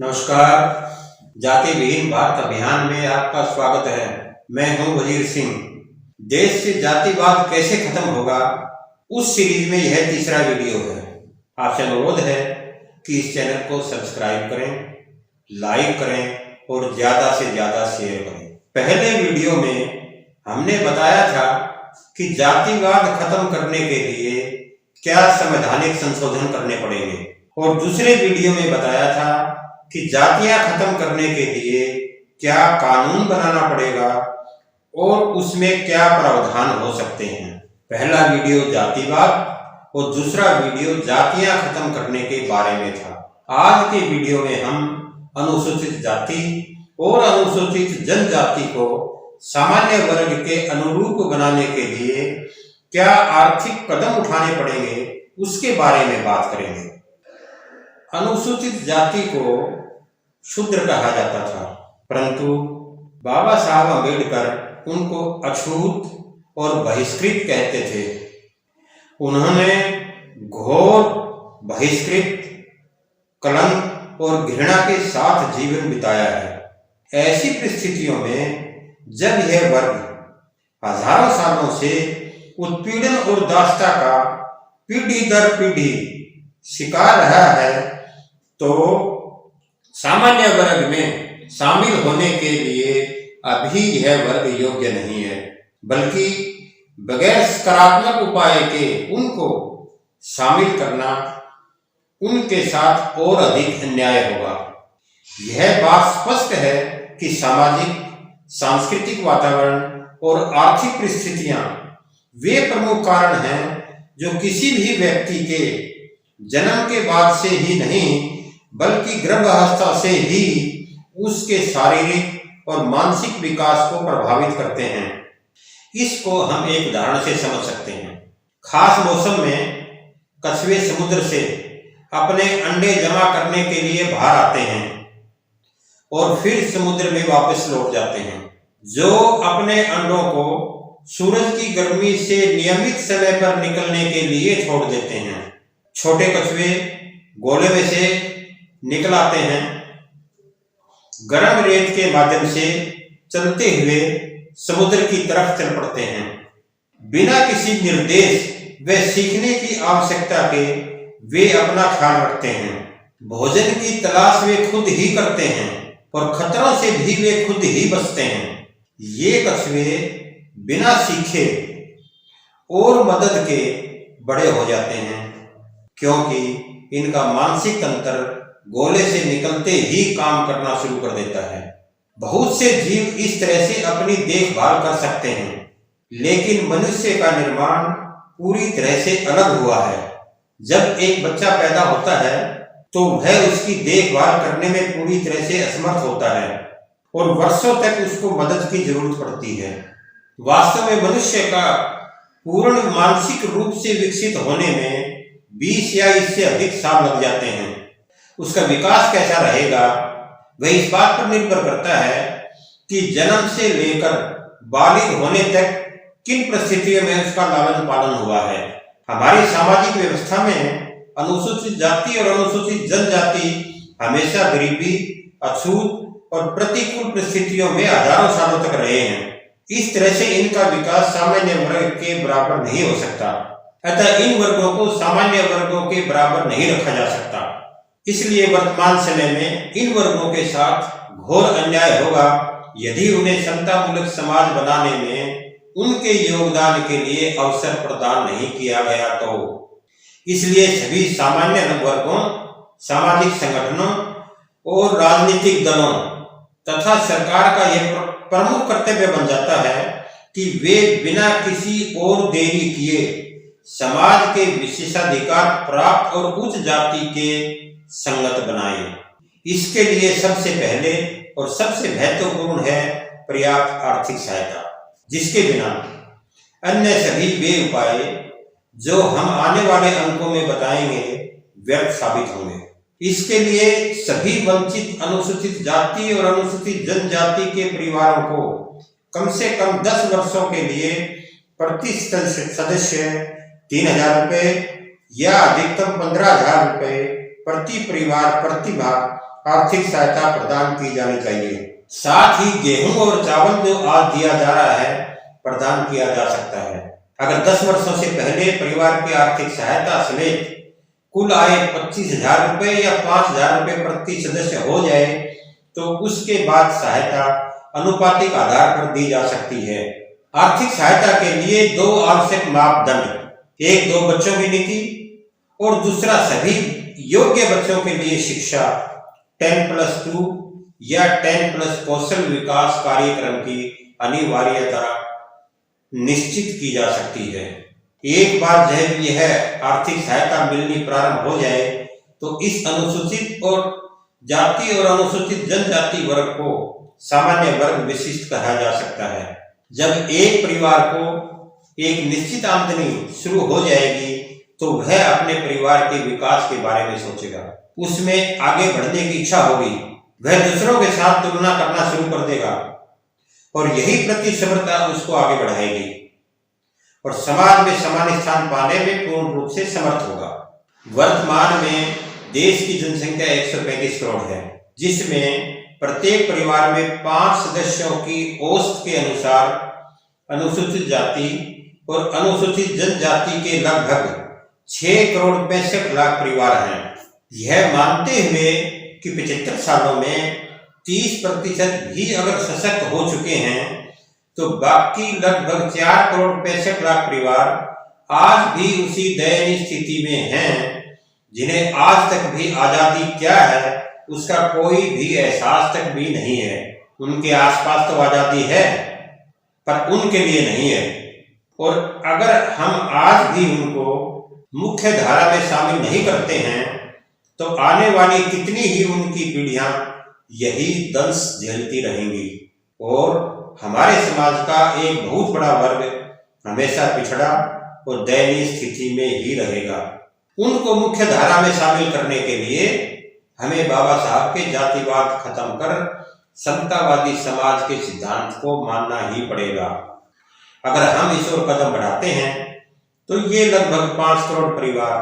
नमस्कार। जाति विहीन भारत अभियान में आपका स्वागत है। मैं हूं वजीर सिंह। देश से जातिवाद कैसे खत्म होगा, उस सीरीज में यह तीसरा वीडियो है। आपसे अनुरोध है कि इस चैनल को सब्सक्राइब करें, लाइक करें और ज्यादा से ज्यादा शेयर करें। पहले वीडियो में हमने बताया था कि जातिवाद खत्म करने के लिए क्या संवैधानिक संशोधन करने पड़ेंगे, और दूसरे वीडियो में बताया था कि जातियां खत्म करने के लिए क्या कानून बनाना पड़ेगा और उसमें क्या प्रावधान हो सकते हैं। पहला वीडियो जातिवाद और दूसरा वीडियो जातियां खत्म करने के बारे में था। आज के वीडियो में हम अनुसूचित जाति और अनुसूचित जनजाति को सामान्य वर्ग के अनुरूप बनाने के लिए क्या आर्थिक कदम उठाने पड़ेंगे, उसके बारे में बात करेंगे। अनुसूचित जाति को शूद्र कहा जाता था, परंतु बाबा साहब अम्बेडकर उनको अछूत और बहिष्कृत कहते थे। उन्होंने घोर बहिष्कृत, कलंक और घृणा के साथ जीवन बिताया है। ऐसी परिस्थितियों में जब यह वर्ग हजारों सालों से उत्पीड़न और दास्ता का पीढ़ी दर पीढ़ी शिकार रहा है, तो सामान्य वर्ग में शामिल होने के लिए अभी यह वर्ग योग्य नहीं है, बल्कि बगैर सकारात्मक उपाय के उनको शामिल करना उनके साथ और अधिक अन्याय होगा। यह बात स्पष्ट है कि सामाजिक, सांस्कृतिक वातावरण और आर्थिक परिस्थितियां वे प्रमुख कारण हैं जो किसी भी व्यक्ति के जन्म के बाद से ही नहीं, बल्कि गर्भावस्था से ही उसके शारीरिक और मानसिक विकास को प्रभावित करते हैं। इसको हम एक उदाहरण से समझ सकते हैं। खास मौसम में कछुए समुद्र से अपने अंडे जमा करने के लिए बाहर आते हैं और फिर समुद्र में वापस लौट जाते हैं, जो अपने अंडों को सूरज की गर्मी से नियमित समय पर निकलने के लिए छोड़ देते हैं। छोटे कछुए गोले में से निकल आते हैं, गर्म रेत के माध्यम से चलते हुए समुद्र की तरफ चल पड़ते हैं। बिना किसी निर्देश व सीखने की आवश्यकता के वे अपना ख्याल रखते हैं। भोजन की तलाश वे खुद ही करते हैं और खतरों से भी वे खुद ही बचते हैं। ये कछुए बिना सीखे और मदद के बड़े हो जाते हैं, क्योंकि इनका मानसिक तंत्र गोले से निकलते ही काम करना शुरू कर देता है। बहुत से जीव इस तरह से अपनी देखभाल कर सकते हैं, लेकिन मनुष्य का निर्माण पूरी तरह से अलग हुआ है। जब एक बच्चा पैदा होता है तो वह उसकी देखभाल करने में पूरी तरह से असमर्थ होता है और वर्षों तक उसको मदद की जरूरत पड़ती है। वास्तव में मनुष्य का पूर्ण मानसिक रूप से विकसित होने में 20 या इससे अधिक साल लग जाते हैं। उसका विकास कैसा रहेगा वह इस बात पर निर्भर करता है कि जन्म से लेकर बालिग होने तक किन परिस्थितियों में उसका लालन पालन हुआ है। हमारी सामाजिक व्यवस्था में अनुसूचित जाति और अनुसूचित जनजाति हमेशा गरीबी, अछूत और प्रतिकूल परिस्थितियों में हजारों सालों तक रहे हैं। इस तरह से इनका विकास सामान्य वर्ग के बराबर नहीं हो सकता। अतः इन वर्गों को सामान्य वर्गों के बराबर नहीं रखा जा सकता। इसलिए वर्तमान समय में इन वर्गों के साथ घोर अन्याय होगा यदि उन्हें समतामूलक समाज बनाने में उनके योगदान के लिए अवसर प्रदान नहीं किया गया तो। इसलिए सभी सामान्य वर्गों, सामाजिक संगठनों और राजनीतिक दलों तथा सरकार का यह प्रमुख कर्तव्य बन जाता है कि वे बिना किसी और देरी किए समाज के विशेषाधिकार प्राप्त और उच्च जाति के संगत बनाए। इसके लिए सबसे पहले और सबसे महत्वपूर्ण है पर्याप्त आर्थिक सहायता, जिसके बिना अन्य सभी वे उपाय जो हम आने वाले अंकों में बताएंगे व्यर्थ साबित होंगे। इसके लिए सभी वंचित अनुसूचित जाति और अनुसूचित जनजाति के परिवारों को कम से कम 10 वर्षों के लिए प्रति सदस्य 3,000 रुपए या अधिकतम 15,000 रुपए प्रति परिवार प्रति माह आर्थिक सहायता प्रदान की जानी चाहिए। साथ ही गेहूं और चावल जो आज दिया जा रहा है प्रदान किया जा सकता है। अगर 10 वर्षों से पहले परिवार की आर्थिक सहायता समेत कुल आय 25,000 रुपए या 5,000 रुपए प्रति सदस्य हो जाए तो उसके बाद सहायता अनुपातिक आधार पर दी जा सकती है। आर्थिक सहायता के लिए 2 आवश्यक मापदंड, एक 2 बच्चों की नीति और दूसरा सभी योग्य बच्चों के लिए शिक्षा 10+2 या 10+ कौशल विकास कार्यक्रम की अनिवार्यता निश्चित की जा सकती है। एक बार जब यह आर्थिक सहायता मिलनी प्रारंभ हो जाए तो इस अनुसूचित और जाति और अनुसूचित जनजाति वर्ग को सामान्य वर्ग विशिष्ट कहा जा सकता है। जब एक परिवार को एक निश्चित आमदनी शुरू हो जाएगी तो वह अपने परिवार के विकास के बारे में सोचेगा, उसमें आगे बढ़ने की इच्छा होगी, वह दूसरों के साथ तुलना करना शुरू कर देगा और यही प्रतिस्पर्धा उसको आगे बढ़ाएगी और समाज में समान स्थान पाने में पूर्ण रूप से समर्थ होगा। वर्तमान में देश की जनसंख्या 135 करोड़ है, जिसमें प्रत्येक परिवार में 5 सदस्यों की औसत के अनुसार अनुसूचित जाति और अनुसूचित जनजाति के लगभग 6 करोड़ 65 लाख परिवार हैं। यह मानते हुए कि 75 सालों में 30% भी अगर सशक्त हो चुके हैं तो बाकी लगभग 4 करोड़ 65 लाख परिवार आज भी उसी दयनीय स्थिति में हैं, जिन्हें आज तक भी आजादी क्या है उसका कोई भी एहसास तक भी नहीं है। उनके आसपास तो आजादी है पर उनके लिए नहीं है। और अगर हम आज भी उनको मुख्य धारा में शामिल नहीं करते हैं तो आने वाली कितनी ही उनकी पीढ़ियां यही दंश झेलती रहेंगी और हमारे समाज का एक बहुत बड़ा वर्ग हमेशा पिछड़ा और दयनीय स्थिति में ही रहेगा। उनको मुख्य धारा में शामिल करने के लिए हमें बाबा साहब के जातिवाद खत्म कर समतावादी समाज के सिद्धांत को मानना ही पड़ेगा। अगर हम इस ओर कदम बढ़ाते हैं तो ये लगभग 5 करोड़ परिवार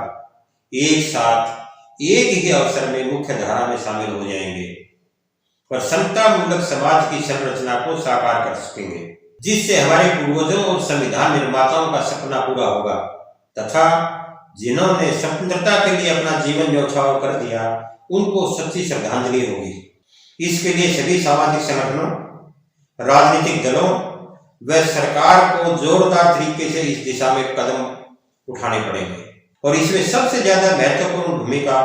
एक साथ एक ही अवसर में मुख्य धारा में शामिल हो जाएंगे और समता मूलक समाज की संरचना को साकार कर सकेंगे, जिससे हमारे पूर्वजों और संविधान निर्माताओं का सपना पूरा होगा तथा जिन्होंने स्वतंत्रता के लिए अपना जीवन न्यौछावर कर दिया उनको सच्ची श्रद्धांजलि होगी। इसके लिए सभी सामाजिक संगठनों, राजनीतिक दलों व सरकार को जोरदार तरीके से इस दिशा में कदम उठाने पड़ेंगे और इसमें सबसे ज्यादा महत्वपूर्ण भूमिका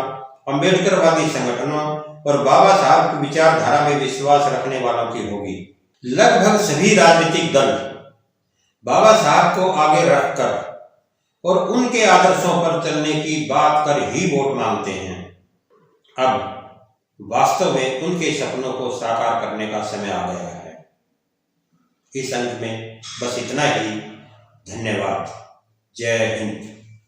अम्बेडकरवादी संगठनों और बाबा साहब की विचारधारा में विश्वास रखने वालों की होगी। लगभग सभी राजनीतिक दल बाबा साहब को आगे रखकर और उनके आदर्शों पर चलने की बात कर ही वोट मांगते हैं। अब वास्तव में उनके सपनों को साकार करने का समय आ गया है। इस अंक में बस इतना ही। धन्यवाद। जय हिंद।